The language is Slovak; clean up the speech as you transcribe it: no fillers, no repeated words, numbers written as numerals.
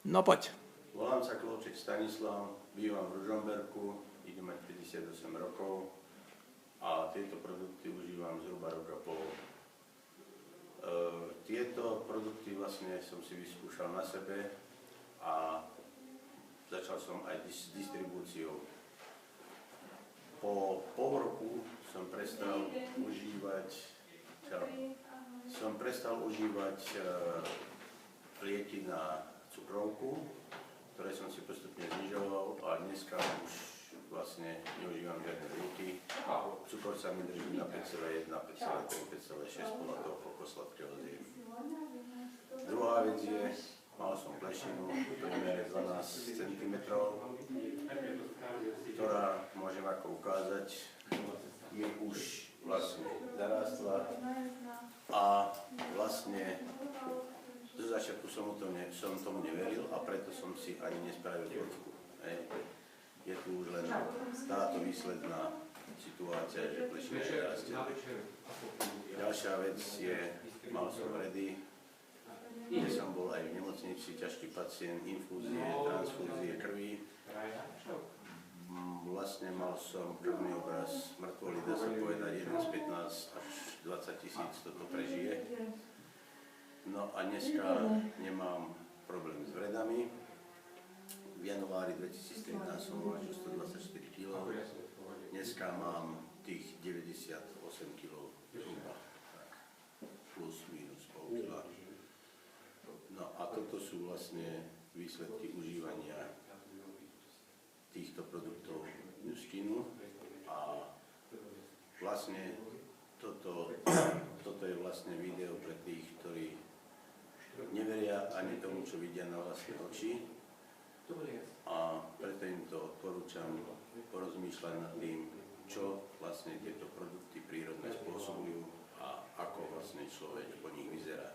No poď. Volám sa Klovček Stanislav, bývam v Ružomberku, idem mať 58 rokov a tieto produkty užívam zhruba rok a pol. Tieto produkty vlastne som si vyskúšal na sebe a začal som aj s distribúciou. Po pol roku som prestal užívať lieky na cukrovku, ktoré som si postupne znižoval a dneska už vlastne neužívam žiadne lieky. Cukor sa mi drží na 5,1, 5,3, 5,6 podľa toho, koľko sladkého zjem. Druhá vec je, mal som plešinu v priemere 12 cm, ktorá, môžem ako ukázať, mi už vlastne zarástla a vlastne zo začiatku som tomu neveril a preto som si ani nespravil fotku. Je tu už len táto výsledná situácia, že plešina nerastie. Ďalšia vec je, mal som redy, kde som bol aj v nemocnici, ťažký pacient, infúzie, transfúzie krvi. Vlastne mal som krvný obraz mŕtvoly, dá sa povedať, 1 z 15 až 20 tisíc toto prežije. No a dneska nemám problém s vredami. V januári 2013 som vážil 124 kg, dneska mám tých 98 kg zhruba, plus minus pol kila. No a toto sú vlastne výsledky užívania týchto produktov Nuskinu a vlastne toto je vlastne video pre tých, ktorí neveria ani tomu, čo vidia na vlastné oči a preto im to odporúčam porozmýšľať nad tým, čo vlastne tieto produkty prírodné spôsobujú a ako vlastne človek po nich vyzerá.